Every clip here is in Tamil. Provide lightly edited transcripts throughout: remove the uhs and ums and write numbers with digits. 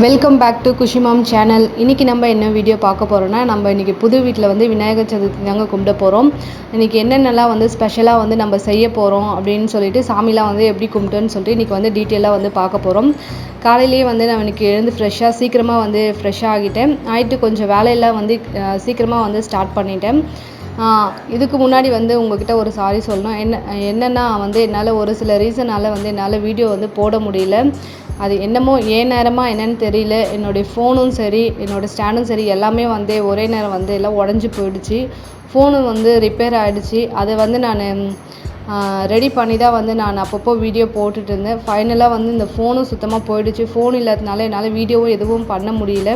Welcome back to Khushimam channel. இன்றைக்கி நம்ம என்ன வீடியோ பார்க்க போகிறோன்னா, நம்ம இன்றைக்கி புது வீட்டில் வந்து விநாயகர் சதுர்த்தி தாங்க கும்பிட போகிறோம். இன்றைக்கி என்னென்னலாம் வந்து ஸ்பெஷலாக வந்து நம்ம செய்ய போகிறோம் அப்படின்னு சொல்லிட்டு, சாமிலாம் வந்து எப்படி கும்பிட்டோன்னு சொல்லிட்டு இன்றைக்கி வந்து டீட்டெயிலாக வந்து பார்க்க போகிறோம். காலையிலேயே வந்து நான் இன்றைக்கி எழுந்து சீக்கிரமாக வந்து ஃப்ரெஷ்ஷாக ஆகிட்டேன். ஆகிட்டு கொஞ்சம் வேலையெல்லாம் வந்து சீக்கிரமாக வந்து ஸ்டார்ட் பண்ணிட்டேன். இதுக்கு முன்னாடி வந்து உங்கள்கிட்ட ஒரு சாரி சொல்லணும். என்னென்னா வந்து என்னால் ஒரு சில ரீசனால் வந்து என்னால் வீடியோ வந்து போட முடியல. அது என்னமோ ஏன் நேரமாக என்னென்னு தெரியல. என்னுடைய ஃபோனும் சரி, என்னோடய ஸ்டாண்டும் சரி, எல்லாமே வந்து ஒரே நேரம் வந்து எல்லாம் உடஞ்சி போயிடுச்சு. ஃபோனு வந்து ரிப்பேர் ஆகிடுச்சு. அதை வந்து நான் ரெடி பண்ணி தான் வந்து நான் அப்பப்போ வீடியோ போட்டுட்டு இருந்தேன். ஃபைனலாக வந்து இந்த ஃபோனும் சுத்தமாக போயிடுச்சு. ஃபோன் இல்லாததுனால என்னால் வீடியோவும் எதுவும் பண்ண முடியல.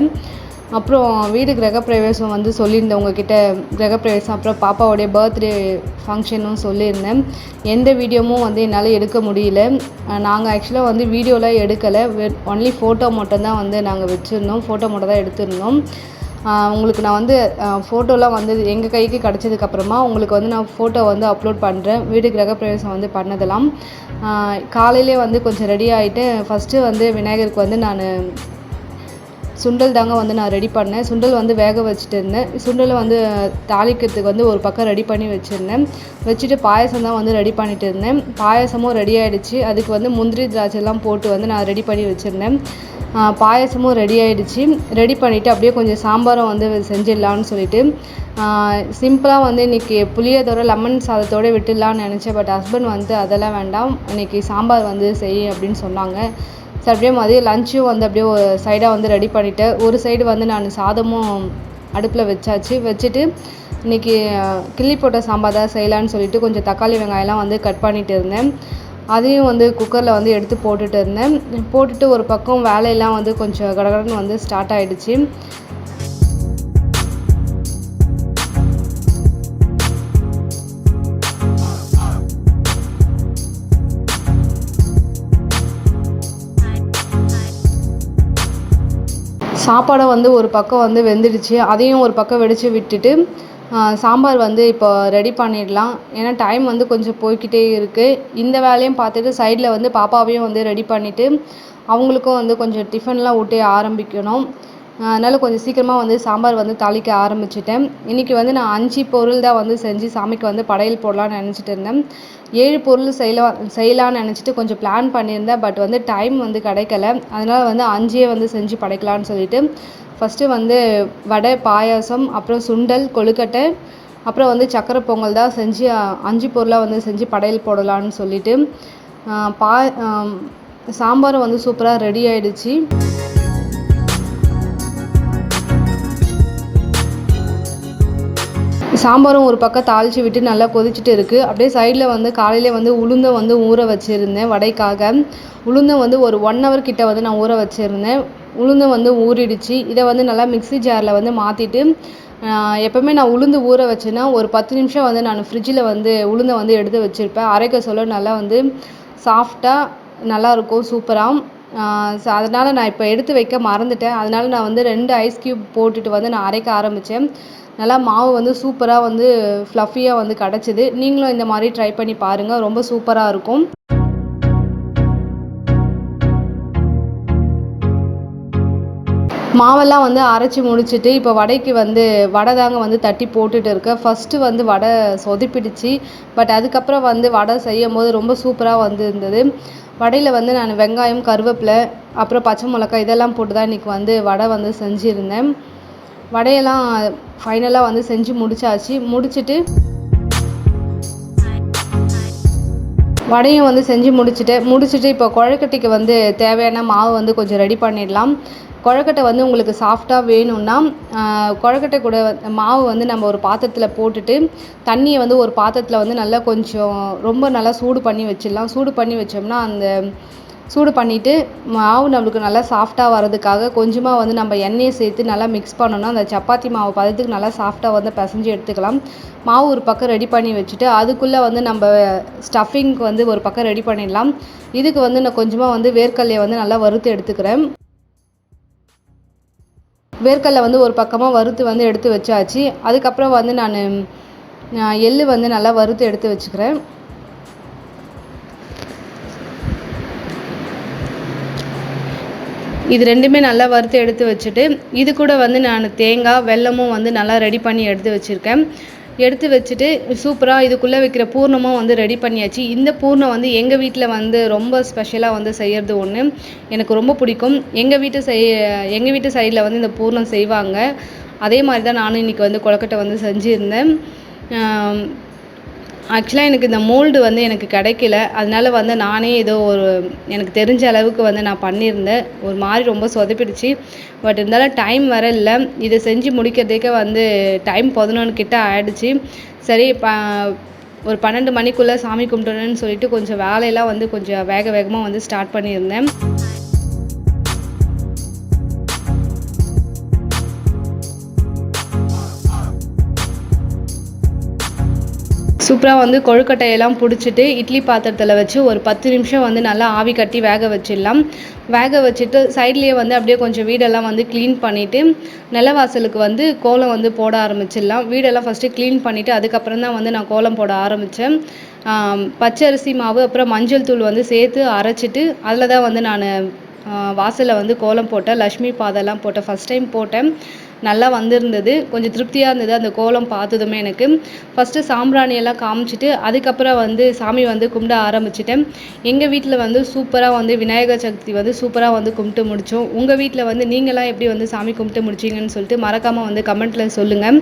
அப்புறம் வீடு கிரகப்பிரவேசம் வந்து சொல்லியிருந்தேன் உங்ககிட்ட. கிரகப்பிரவேசம் அப்புறம் பாப்பாவுடைய பர்த்டே ஃபங்க்ஷனும் சொல்லியிருந்தேன். எந்த வீடியோவும் வந்து என்னால் எடுக்க முடியல. நாங்கள் ஆக்சுவலாக வந்து வீடியோலாம் எடுக்கலை. ஒன்லி ஃபோட்டோ மட்டும்தான் வந்து நாங்கள் வச்சுருந்தோம். ஃபோட்டோ மட்டும் தான் எடுத்திருந்தோம். உங்களுக்கு நான் வந்து ஃபோட்டோலாம் வந்து எங்கள் கைக்கு கிடச்சதுக்கப்புறமா உங்களுக்கு வந்து நான் ஃபோட்டோ வந்து அப்லோட் பண்ணுறேன். வீடு கிரகப்பிரவேசம் வந்து பண்ணதெல்லாம். காலையிலே வந்து கொஞ்சம் ரெடி ஆகிட்டு ஃபஸ்ட்டு வந்து விநாயகருக்கு வந்து நான் சுண்டல் தாங்க வந்து நான் ரெடி பண்ணேன். சுண்டல் வந்து வேக வச்சுட்டு இருந்தேன். சுண்டலை வந்து தாளிக்கிறதுக்கு வந்து ஒரு பக்கம் ரெடி பண்ணி வச்சுருந்தேன். வச்சுட்டு பாயசம் தான் வந்து ரெடி பண்ணிட்டு இருந்தேன். பாயசமும் ரெடி ஆகிடுச்சு. அதுக்கு வந்து முந்திரி திராட்சைலாம் போட்டு வந்து நான் ரெடி பண்ணி வச்சுருந்தேன். பாயசமும் ரெடி ஆகிடுச்சு. ரெடி பண்ணிவிட்டு அப்படியே கொஞ்சம் சாம்பாரும் வந்து செஞ்சிடலான்னு சொல்லிட்டு சிம்பிளாக வந்து இன்றைக்கி புளியோதரை லெமன் சாதத்தோடு விட்டுடலான்னு நினச்சேன். பட் ஹஸ்பண்ட் வந்து அதெல்லாம் வேண்டாம், இன்றைக்கி சாம்பார் வந்து செய் அப்படின்னு சொன்னாங்க. சரி, அப்படியே மதியம் லஞ்சும் வந்து அப்படியே ஒரு சைடாக வந்து ரெடி பண்ணிவிட்டேன். ஒரு சைடு வந்து நான் சாதமும் அடுப்பில் வச்சுட்டு இன்றைக்கி கிள்ளி போட்ட சாம்பார் தான் செய்யலான்னு சொல்லிட்டு கொஞ்சம் தக்காளி வெங்காயம்லாம் வந்து கட் பண்ணிகிட்டு இருந்தேன். அதையும் வந்து குக்கரில் வந்து எடுத்து போட்டுட்டு இருந்தேன். போட்டுட்டு ஒரு பக்கம் வேலையெல்லாம் வந்து கொஞ்சம் கடகடன்னு வந்து ஸ்டார்ட் ஆகிடுச்சு. சாப்பாடை வந்து ஒரு பக்கம் வந்து வெந்துடுச்சு. அதையும் ஒரு பக்கம் வெடித்து விட்டுட்டு சாம்பார் வந்து இப்போ ரெடி பண்ணிடலாம். ஏன்னா டைம் வந்து கொஞ்சம் போய்கிட்டே இருக்குது. இந்த வேலையும் பார்த்துட்டு சைடில் வந்து பாப்பாவையும் வந்து ரெடி பண்ணிவிட்டு அவங்களுக்கும் வந்து கொஞ்சம் டிஃபன்லாம் ஊட்டி ஆரம்பிக்கணும். அதனால் கொஞ்சம் சீக்கிரமாக வந்து சாம்பார் வந்து தாளிக்க ஆரம்பிச்சிட்டேன். இன்றைக்கி வந்து நான் 5 பொருள் தான் வந்து செஞ்சு சாமிக்கு வந்து படையல் போடலான்னு நினச்சிட்டு இருந்தேன். 7 பொருள் செய்யலான்னு நினச்சிட்டு கொஞ்சம் பிளான் பண்ணியிருந்தேன். பட் வந்து டைம் வந்து கிடைக்கல. அதனால் வந்து 5 வந்து செஞ்சு படைக்கலான்னு சொல்லிட்டு ஃபஸ்ட்டு வந்து வடை, பாயாசம், அப்புறம் சுண்டல், கொழுக்கட்டை, அப்புறம் வந்து சக்கரை பொங்கல் தான் செஞ்சு 5 பொருளாக வந்து செஞ்சு படையல் போடலான்னு சொல்லிட்டு சாம்பாரும் வந்து சூப்பராக ரெடி ஆகிடுச்சு. சாம்பாரும் ஒரு பக்கம் தாளித்து விட்டு நல்லா கொதிச்சுட்டு இருக்குது. அப்படியே சைடில் வந்து காலையில் வந்து உளுந்தை வந்து ஊற வச்சுருந்தேன் வடைக்காக. உளுந்தை வந்து ஒரு 1 ஹவர் கிட்ட வந்து நான் ஊற வச்சுருந்தேன். உளுந்து வந்து ஊறிடுச்சு. இதை வந்து நல்லா மிக்ஸி ஜாரில் வந்து மாற்றிட்டு எப்போவுமே நான் உளுந்து ஊற வச்சேன்னா ஒரு 10 நிமிஷம் வந்து நான் ஃப்ரிட்ஜில் வந்து உளுந்தை வந்து எடுத்து வச்சுருப்பேன். அரைக்க சொல்ல நல்லா வந்து சாஃப்டாக நல்லாயிருக்கும் சூப்பராக. அதனால் நான் இப்போ எடுத்து வைக்க மறந்துட்டேன். அதனால் நான் வந்து 2 ஐஸ் க்யூப் போட்டுட்டு வந்து நான் அரைக்க ஆரம்பித்தேன். நல்லா மாவு வந்து சூப்பராக வந்து ஃப்ளஃபியாக வந்து கிடச்சிது. நீங்களும் இந்த மாதிரி ட்ரை பண்ணி பாருங்கள், ரொம்ப சூப்பராக இருக்கும். மாவெல்லாம் வந்து அரைச்சி முடிச்சுட்டு இப்போ வடைக்கு வந்து வடை தாங்க வந்து தட்டி போட்டுட்டு இருக்கேன். ஃபஸ்ட்டு வந்து வடை சொதப்பிடுச்சு. பட் அதுக்கப்புறம் வந்து வடை செய்யும் போது ரொம்ப சூப்பராக வந்து இருந்தது. வடையில் வந்து நான் வெங்காயம், கருவேப்பிலை, அப்புறம் பச்சை மிளகாய் இதெல்லாம் போட்டு தான் இன்றைக்கி வந்து வடை வந்து செஞ்சுருந்தேன். வடையெல்லாம் ஃபைனலாக வந்து செஞ்சு முடிச்சுட்டு வடையும் வந்து செஞ்சு முடிச்சுட்டு இப்போ கொழுக்கட்டைக்கு வந்து தேவையான மாவு வந்து கொஞ்சம் ரெடி பண்ணிடலாம். கொழுக்கட்டை வந்து உங்களுக்கு சாஃப்டாக வேணும்னா கொழுக்கட்டை கூட மாவு வந்து நம்ம ஒரு பாத்திரத்தில் போட்டுட்டு தண்ணியை வந்து ஒரு பாத்திரத்தில் வந்து நல்லா கொஞ்சம் ரொம்ப நல்லா சூடு பண்ணி வச்சிடலாம். சூடு பண்ணி வச்சோம்னா அந்த சூடு பண்ணிவிட்டு மாவு நம்மளுக்கு நல்லா சாஃப்டாக வரதுக்காக கொஞ்சமாக வந்து நம்ம எண்ணெயை சேர்த்து நல்லா மிக்ஸ் பண்ணோன்னா அந்த சப்பாத்தி மாவு பதத்துக்கு நல்லா சாஃப்டாக வந்து பிசைஞ்சு எடுத்துக்கலாம். மாவு ஒரு பக்கம் ரெடி பண்ணி வச்சுட்டு அதுக்குள்ளே வந்து நம்ம ஸ்டஃபிங்க்கு வந்து ஒரு பக்கம் ரெடி பண்ணிடலாம். இதுக்கு வந்து நான் கொஞ்சமாக வந்து வேர்க்கடலையை வந்து நல்லா வறுத்து எடுத்துக்கிறேன். வேர்க்கடலை வந்து ஒரு பக்கமாக வறுத்து வந்து எடுத்து வச்சாச்சு. அதுக்கப்புறம் வந்து நான் எள்ளு வந்து நல்லா வறுத்து எடுத்து வச்சுக்கிறேன். இது ரெண்டுமே நல்லா வறுத்து எடுத்து வச்சுட்டு இது கூட வந்து நான் தேங்காய் வெல்லமும் வந்து நல்லா ரெடி பண்ணி எடுத்து வச்சுருக்கேன். எடுத்து வச்சுட்டு சூப்பராக இதுக்குள்ளே வைக்கிற பூர்ணமும் வந்து ரெடி பண்ணியாச்சு. இந்த பூர்ணம் வந்து எங்கள் வீட்டில் வந்து ரொம்ப ஸ்பெஷலாக வந்து செய்கிறது ஒன்று எனக்கு ரொம்ப பிடிக்கும். எங்கள் வீட்டு சைடில் வந்து இந்த பூர்ணம் செய்வாங்க. அதே மாதிரி தான் நானும் இன்றைக்கி வந்து கொழுக்கட்டை வந்து செஞ்சுருந்தேன். ஆக்சுவலாக எனக்கு இந்த மோல்டு வந்து எனக்கு கிடைக்கல. அதனால வந்து நானே ஏதோ எனக்கு தெரிஞ்ச அளவுக்கு வந்து நான் பண்ணியிருந்தேன். ஒரு மாதிரி ரொம்ப சொதப்பிடுச்சு. பட் இருந்தாலும் டைம் வர இல்லை. இதை செஞ்சு முடிக்கிறதுக்கே வந்து டைம் 11 கிட்ட ஆகிடுச்சு. சரி ஒரு 12 மணிக்குள்ளே சாமி கும்பிட்டணுன்னு சொல்லிட்டு கொஞ்சம் வேலையெல்லாம் வந்து கொஞ்சம் வேகமாக வந்து ஸ்டார்ட் பண்ணியிருந்தேன். சூப்பராக வந்து கொழுக்கட்டையெல்லாம் பிடிச்சிட்டு இட்லி பாத்திரத்தில் வச்சு ஒரு 10 நிமிஷம் வந்து நல்லா ஆவி கட்டி வேக வச்சிடலாம். வேக வச்சுட்டு சைட்லேயே வந்து அப்படியே கொஞ்சம் வீடெல்லாம் வந்து க்ளீன் பண்ணிவிட்டு நிலவாசலுக்கு வந்து கோலம் வந்து போட ஆரம்பிச்சிடலாம். வீடெல்லாம் ஃபஸ்ட்டு க்ளீன் பண்ணிவிட்டு அதுக்கப்புறம் தான் வந்து நான் கோலம் போட ஆரம்பித்தேன். பச்சரிசி மாவு அப்புறம் மஞ்சள் தூள் வந்து சேர்த்து அரைச்சிட்டு அதில் தான் வந்து நான் வாசலில் வந்து கோலம் போட்டேன். லக்ஷ்மி பாதெல்லாம் போட்டேன். ஃபஸ்ட் டைம் போட்டேன். நல்லா வந்திருந்தது. கொஞ்சம் திருப்தியாக இருந்தது அந்த கோலம் பார்த்ததுமே எனக்கு. ஃபஸ்ட்டு சாம்பிராணியெல்லாம் காமிச்சிட்டு அதுக்கப்புறம் வந்து சாமி வந்து கும்பிட ஆரம்பிச்சிட்டேன். எங்கள் வீட்டில் வந்து சூப்பராக வந்து விநாயகர் சதுர்த்தி வந்து சூப்பராக வந்து கும்பிட்டு முடித்தோம். உங்கள் வீட்டில் வந்து நீங்களாம் எப்படி வந்து சாமி கும்பிட்டு முடிச்சிங்கன்னு சொல்லிட்டு மறக்காமல் வந்து கமெண்ட்டில் சொல்லுங்கள்.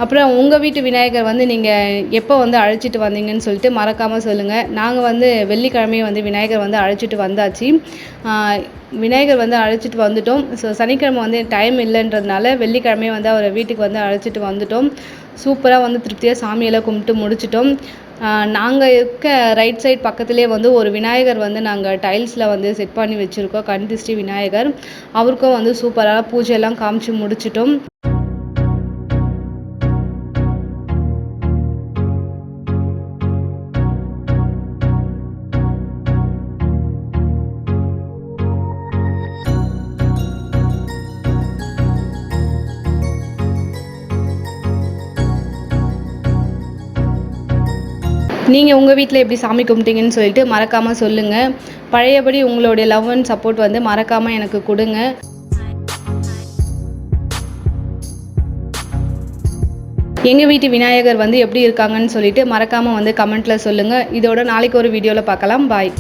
அப்புறம் உங்கள் வீட்டு விநாயகர் வந்து நீங்கள் எப்போ வந்து அழைச்சிட்டு வந்தீங்கன்னு சொல்லிட்டு மறக்காமல் சொல்லுங்கள். நாங்கள் வந்து வெள்ளிக்கிழமையே வந்து விநாயகர் வந்து அழைச்சிட்டு வந்தாச்சு. விநாயகர் வந்து அழைச்சிட்டு வந்துட்டோம். ஸோ சனிக்கிழமை வந்து டைம் இல்லைன்றதுனால வெள்ளிக்கிழமையே வந்து அவரை வீட்டுக்கு வந்து அழைச்சிட்டு வந்துட்டோம். சூப்பராக வந்து திருப்தியாக சாமியெல்லாம் கும்பிட்டு முடிச்சிட்டோம். நாங்கள் இருக்க ரைட் சைட் பக்கத்துலேயே வந்து ஒரு விநாயகர் வந்து நாங்கள் டைல்ஸில் வந்து செட் பண்ணி வச்சுருக்கோம். கண் திருஷ்டி விநாயகர். அவருக்கும் வந்து சூப்பராக பூஜையெல்லாம் காமிச்சு முடிச்சிட்டோம். நீங்கள் உங்கள் வீட்டில் எப்படி சாமி கும்பிட்டீங்கன்னு சொல்லிட்டு மறக்காமல் சொல்லுங்கள். பழையபடி உங்களுடைய லவ் அண்ட் சப்போர்ட் வந்து மறக்காமல் எனக்கு கொடுங்க. எங்கள் வீட்டு விநாயகர் வந்து எப்படி இருக்காங்கன்னு சொல்லிட்டு மறக்காமல் வந்து கமெண்ட்டில் சொல்லுங்கள். இதோட நாளைக்கு ஒரு வீடியோவில் பார்க்கலாம். பாய்.